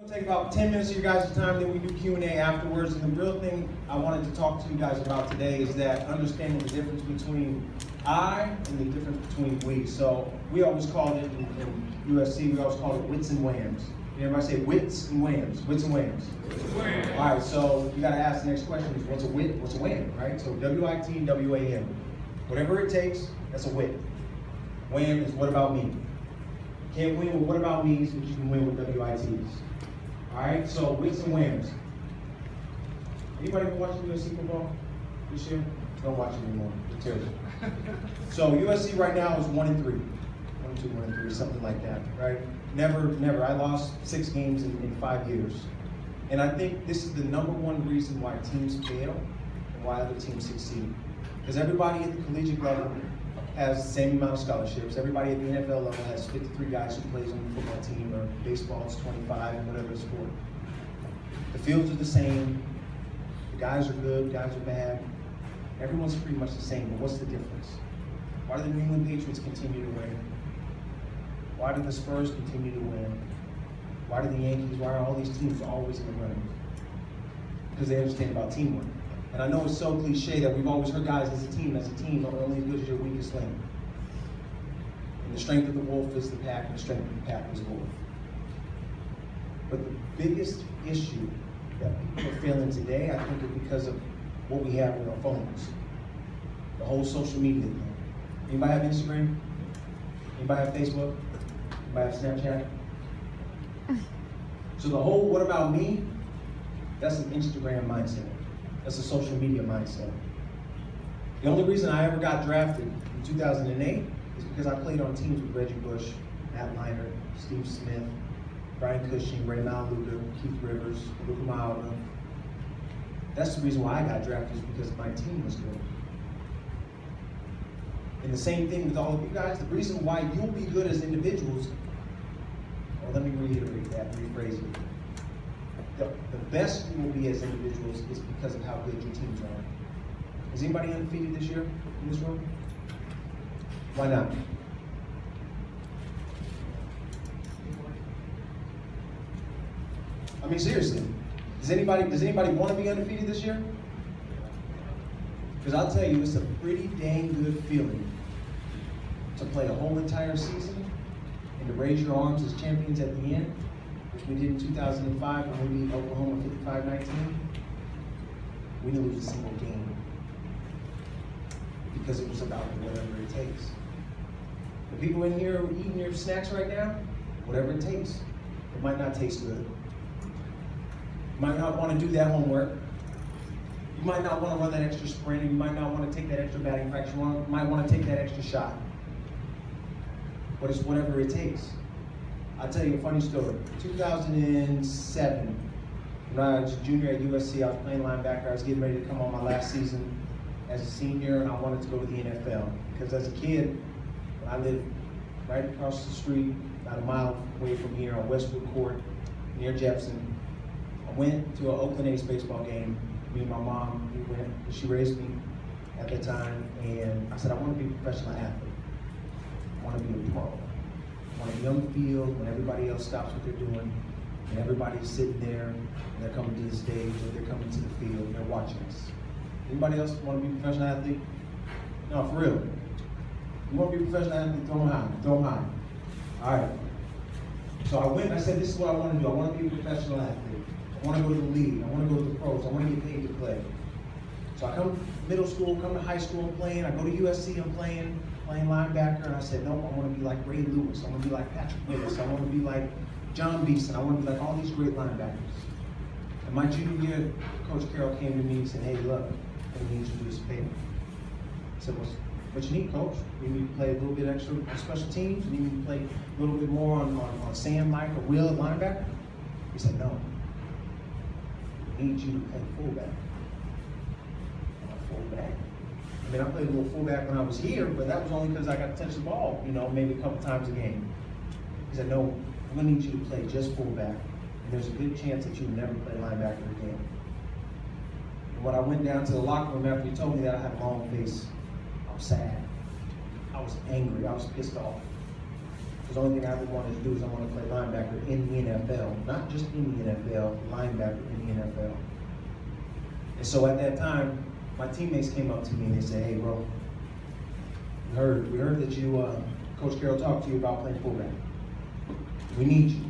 It'll take about 10 minutes of your guys' time, then we do Q&A afterwards. And the real thing I wanted to talk to you guys about today is that understanding the difference between I and the difference between we. So we always called it in USC, we always called it wits and whams. Everybody say wits and whams, wits and whams. All right, so you gotta ask the next question is what's a wit, what's a wham, right? So W-I-T, W-A-M. Whatever it takes, that's a wit. Wham is what about me? Can't win with what about me's, but you can win with W-I-T's. All right, so wits and whams. Anybody been watching USC football this year? Don't watch it anymore, it's terrible. So USC right now is 1-3. 1-2, 1-3, something like that, right? Never, I lost 6 games in 5 years. And I think this is the #1 reason why teams fail and why other teams succeed. Because everybody at the collegiate level has the same amount of scholarships. Everybody at the NFL level has 53 guys who plays on the football team, or baseball is 25, whatever sport. The fields are the same. The guys are good, guys are bad. Everyone's pretty much the same, but what's the difference? Why do the New England Patriots continue to win? Why do the Spurs continue to win? Why do the Yankees, why are all these teams always in the running? Because they understand about teamwork. And I know it's so cliche that we've always heard guys as a team are only as good as your weakest link. And the strength of the wolf is the pack, and the strength of the pack is the wolf. But the biggest issue that people are feeling today, I think, is because of what we have with our phones. The whole social media thing. Anybody have Instagram? Anybody have Facebook? Anybody have Snapchat? So the whole what about me, that's an Instagram mindset. That's a social media mindset. The only reason I ever got drafted in 2008 is because I played on teams with Reggie Bush, Matt Leinart, Steve Smith, Brian Cushing, Ray Maluga, Keith Rivers, Luka Maola. That's the reason why I got drafted, is because my team was good. And the same thing with all of you guys, the reason why you'll be good as individuals, well, let me reiterate that, rephrase it. The best you will be as individuals is because of how good your teams are. Is anybody undefeated this year in this room? Why not? I mean, seriously, does anybody want to be undefeated this year? Because I'll tell you, it's a pretty dang good feeling to play a whole entire season and to raise your arms as champions at the end, which we did in 2005 when we beat Oklahoma 55-19. We didn't lose a single game because it was about whatever it takes. The people in here eating your snacks right now, whatever it takes. It might not taste good. You might not want to do that homework. You might not want to run that extra sprint, or you might not want to take that extra batting practice. You might want to take that extra shot. But it's whatever it takes. I'll tell you a funny story. 2007, when I was a junior at USC, I was playing linebacker. I was getting ready to come on my last season as a senior, and I wanted to go to the NFL. Because as a kid, I lived right across the street, about a mile away from here on Westwood Court, near Jefferson. I went to an Oakland A's baseball game. Me and my mom, we went, she raised me at that time, and I said, I want to be a professional athlete. I want to be a pro. I want to be on the field when everybody else stops what they're doing, and everybody's sitting there, and they're coming to the stage, or they're coming to the field, and they're watching us. Anybody else want to be a professional athlete? No, for real. You want to be a professional athlete, throw them high, throw them high. All right. So I went and I said, this is what I want to do. I want to be a professional athlete. I want to go to the league. I want to go to the pros. I want to get paid to play. So I come to middle school, come to high school, I'm playing. I go to USC, I'm playing linebacker. And I said, no, I want to be like Ray Lewis. I want to be like Patrick Willis. I want to be like John Beeson. I want to be like all these great linebackers. And my junior year, Coach Carroll came to me and said, hey, look, I need you to do this favor. I said, what you need, Coach? You need to play a little bit extra on special teams. You need to play a little bit more on Sam, Mike, or Will at linebacker. He said, no. I need you to play fullback. Fullback. I mean, I played a little fullback when I was here, but that was only because I got to touch the ball, maybe a couple times a game. He said, no, I'm going to need you to play just fullback, and there's a good chance that you'll never play linebacker again. And when I went down to the locker room after he told me that, I had a long face. I was sad. I was angry. I was pissed off. Because the only thing I ever wanted to do is I want to play linebacker in the NFL. Not just in the NFL, linebacker in the NFL. And so at that time, my teammates came up to me and they said, hey, bro, we heard that you, Coach Carroll talked to you about playing fullback. We need you.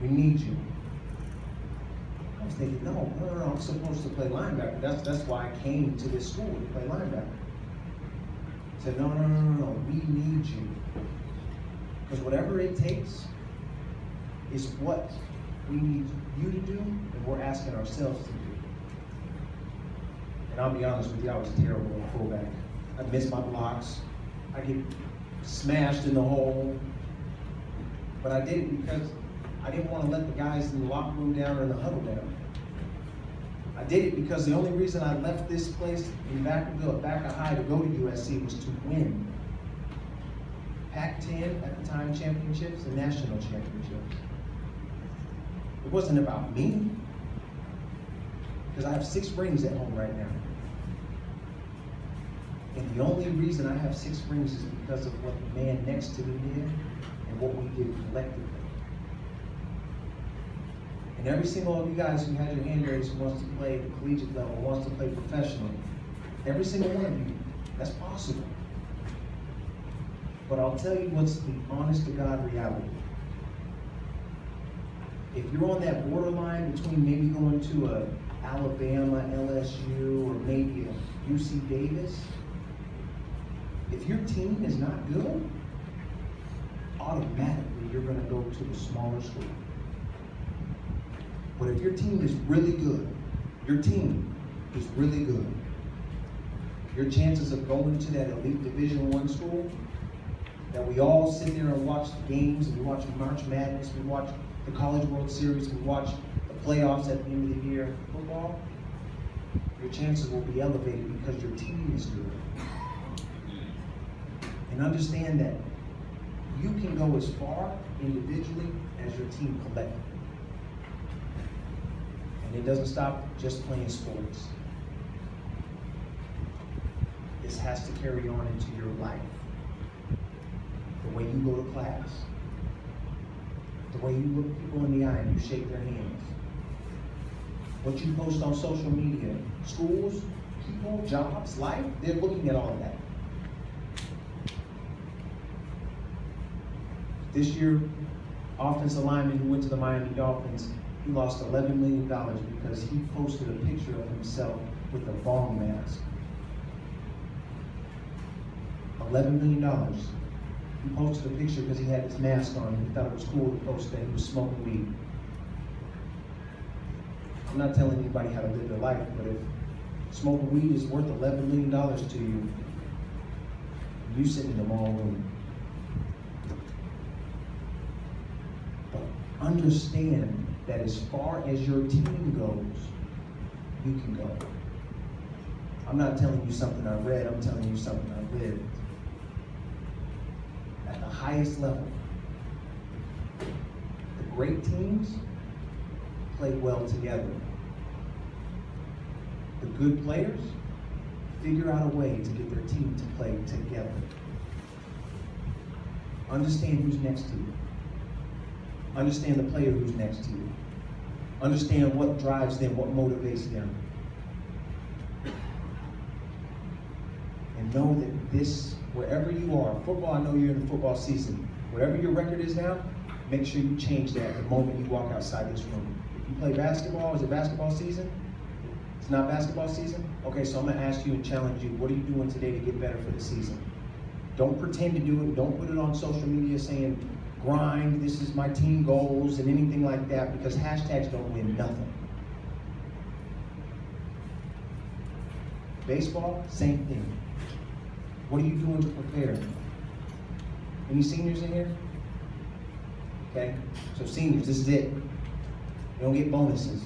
We need you. I was thinking, no, I'm supposed to play linebacker. That's why I came to this school to play linebacker. I said, no, we need you. Because whatever it takes is what we need you to do and we're asking ourselves to do. And I'll be honest with you, I was terrible at fullback. I missed my blocks. I get smashed in the hole. But I did it because I didn't want to let the guys in the locker room down or in the huddle down. I did it because the only reason I left this place in Vacaville, Vacaville High, to go to USC was to win Pac-10 at the time championships and national championships. It wasn't about me, because I have 6 rings at home right now. And the only reason I have 6 rings is because of what the man next to me did and what we did collectively. And every single one of you guys who had your hand raised who wants to play at the collegiate level, wants to play professionally, every single one of you, that's possible. But I'll tell you what's the honest to God reality. If you're on that borderline between maybe going to a Alabama, LSU, or maybe a UC Davis, if your team is not good, automatically you're going to go to the smaller school. But if your team is really good, your chances of going to that elite Division I school, that we all sit there and watch the games, and we watch March Madness, we watch the College World Series, we watch the playoffs at the end of the year, football, your chances will be elevated because your team is good. And understand that you can go as far individually as your team collectively. And it doesn't stop just playing sports. This has to carry on into your life. The way you go to class, the way you look people in the eye and you shake their hands, what you post on social media, schools, people, jobs, life, they're looking at all of that. This year, offensive lineman who went to the Miami Dolphins, he lost $11 million because he posted a picture of himself with a bong mask. $11 million. He posted a picture because he had his mask on and he thought it was cool to post that he was smoking weed. I'm not telling anybody how to live their life, but if smoking weed is worth $11 million to you, you sit in the wrong room. But understand that as far as your team goes, you can go. I'm not telling you something I read, I'm telling you something I lived. At the highest level, the great teams play well together. The good players figure out a way to get their team to play together. Understand who's next to you. Understand the player who's next to you. Understand what drives them, what motivates them. And know that this, wherever you are, football, I know you're in the football season. Whatever your record is now, make sure you change that the moment you walk outside this room. If you play basketball, is it basketball season? It's not basketball season? Okay, so I'm gonna ask you and challenge you, what are you doing today to get better for the season? Don't pretend to do it, don't put it on social media saying, grind, this is my team goals, and anything like that, because hashtags don't win nothing. Baseball, same thing. What are you doing to prepare? Any seniors in here? Okay, so seniors, this is it. You don't get bonuses.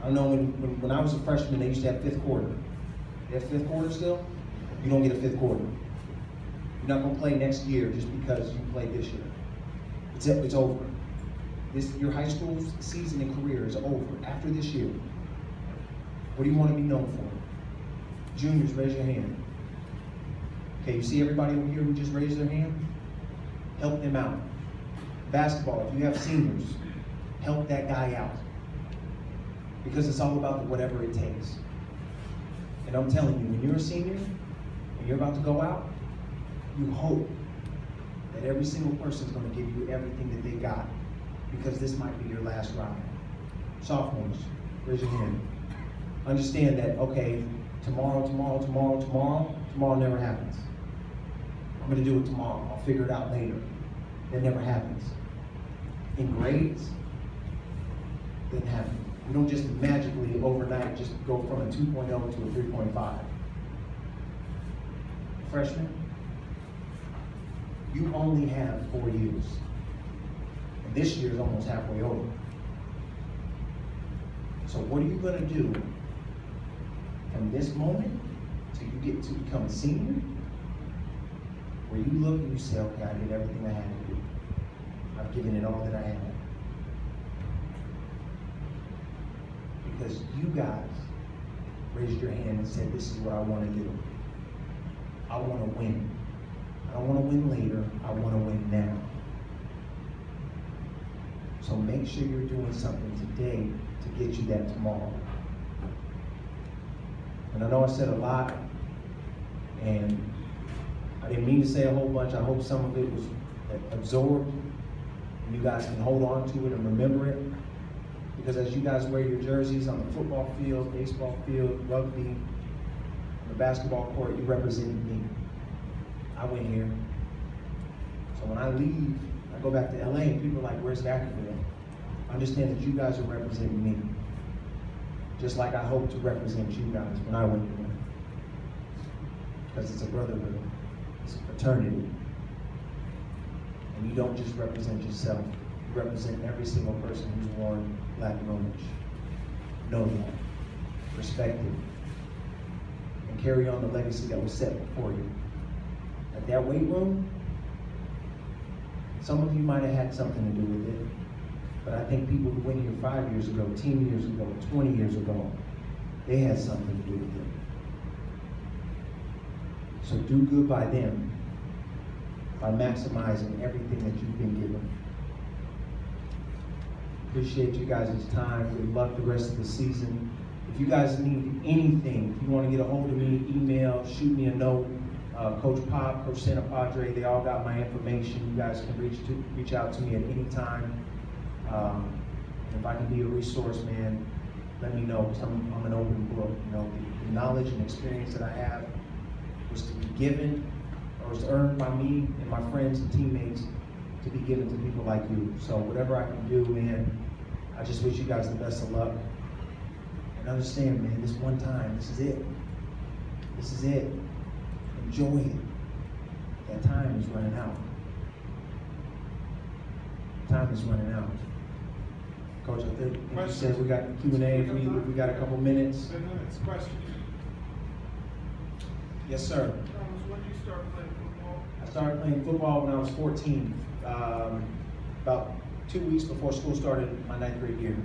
I don't know, when I was a freshman, they used to have fifth quarter. They have fifth quarter still? You don't get a fifth quarter. You're not gonna play next year just because you played this year. It's over. Your high school season and career is over after this year. What do you want to be known for? Juniors, raise your hand. Okay, you see everybody over here who just raised their hand? Help them out. Basketball, if you have seniors, help that guy out. Because it's all about whatever it takes. And I'm telling you, when you're a senior, and you're about to go out, you hope that every single person is going to give you everything that they got, because this might be your last ride. Sophomores, raise your hand. Understand that, okay, tomorrow never happens. I'm going to do it tomorrow. I'll figure it out later. That never happens. In grades, it doesn't happen. We don't just magically overnight just go from a 2.0 to a 3.5. Freshman, you only have 4 years. And this year is almost halfway over. So what are you going to do from this moment till you get to become a senior, where you look and you say, okay, I did everything I had to do. I've given it all that I had. Because you guys raised your hand and said, this is what I want to do. I want to win. I don't want to win later, I want to win now. So make sure you're doing something today to get you that tomorrow. And I know I said a lot, and I didn't mean to say a whole bunch. I hope some of it was absorbed, and you guys can hold on to it and remember it. Because as you guys wear your jerseys on the football field, baseball field, rugby, on the basketball court, you represent me. I went here. So when I leave, I go back to LA and people are like, where's Vacaville? Understand that you guys are representing me. Just like I hope to represent you guys when I went there. Because it's a brotherhood, it's a fraternity. And you don't just represent yourself, you represent every single person who's worn black and orange. Know that, respect it, and carry on the legacy that was set before you. At that weight room, some of you might have had something to do with it, but I think people who went here 5 years ago, 10 years ago, 20 years ago, they had something to do with it. So do good by them, by maximizing everything that you've been given. Appreciate you guys' time. Good luck the rest of the season. If you guys need anything, if you want to get a hold of me, email, shoot me a note. Coach Pop, Coach Santa Padre, they all got my information. You guys can reach out to me at any time. If I can be a resource, man, let me know, because I'm an open book. You know, the knowledge and experience that I have was to be given, or was earned by me and my friends and teammates, to be given to people like you. So whatever I can do, man, I just wish you guys the best of luck. And understand, man, this one time, this is it. This is it. Enjoy it. That time is running out. Time is running out. Coach, I think you said we got Q&A. We got a couple minutes. 10 minutes. Questions? Yes, sir. When did you start playing football? I started playing football when I was 14. About 2 weeks before school started my 9th grade year.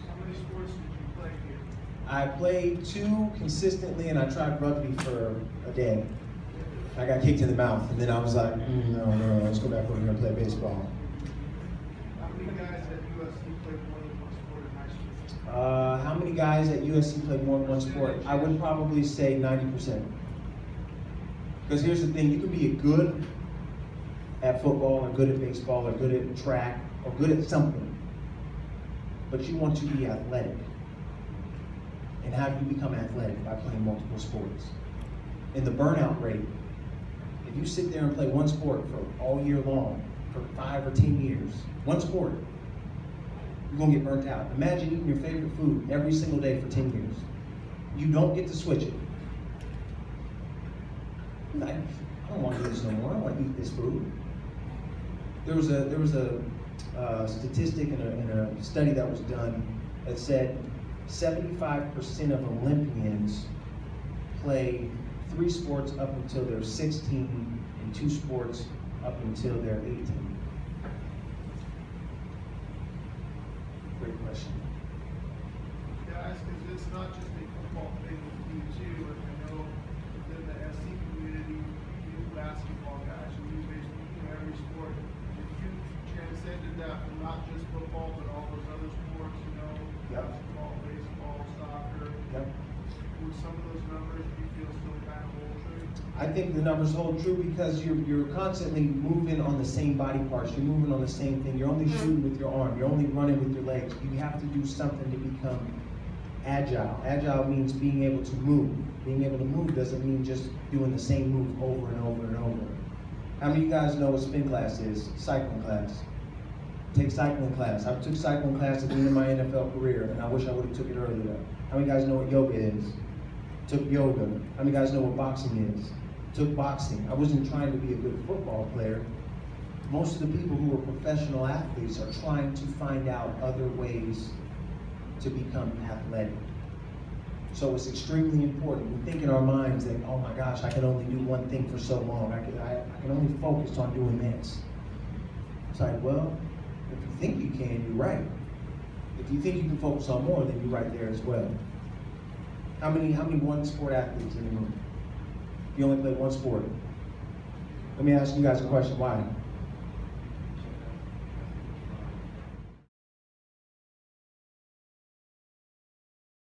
How many sports did you play here? I played 2 consistently, and I tried rugby for a day. I got kicked in the mouth, and then I was like, no, let's go back over here and play baseball. How many guys at USC played more than one sport in high school? How many guys at USC played more than one sport? I would probably say 90%. Because here's the thing, you can be good at football, or good at baseball, or good at track, or good at something, but you want to be athletic. And how do you become athletic? By playing multiple sports. And the burnout rate, if you sit there and play one sport for all year long, for 5 or 10 years, one sport, you're gonna get burnt out. Imagine eating your favorite food every single day for 10 years. You don't get to switch it. You're like, I don't want to do this no more. I don't want to eat this food. There was a statistic in a study that was done that said 75% of Olympians play 3 sports up until they're 16 and 2 sports up until they're 18. Great question. Yeah, I ask because it's not just a football thing with you too, and I know within the SC some of those numbers do you feel still kind of hold true? I think the numbers hold true because you're constantly moving on the same body parts. You're moving on the same thing. You're only shooting with your arm. You're only running with your legs. You have to do something to become agile. Agile means being able to move. Being able to move doesn't mean just doing the same move over and over and over. How many of you guys know what spin class is? Cycling class. Take cycling class. I took cycling class at the end of my NFL career, and I wish I would have took it earlier. How many of you guys know what yoga is? Took yoga. How many of you guys know what boxing is? Took boxing. I wasn't trying to be a good football player. Most of the people who are professional athletes are trying to find out other ways to become athletic. So it's extremely important. We think in our minds that, oh my gosh, I can only do one thing for so long. I can only focus on doing this. It's like, well, if you think you can, you're right. If you think you can focus on more, then you're right there as well. How many one sport athletes in the room? You only play one sport. Let me ask you guys a question. Why?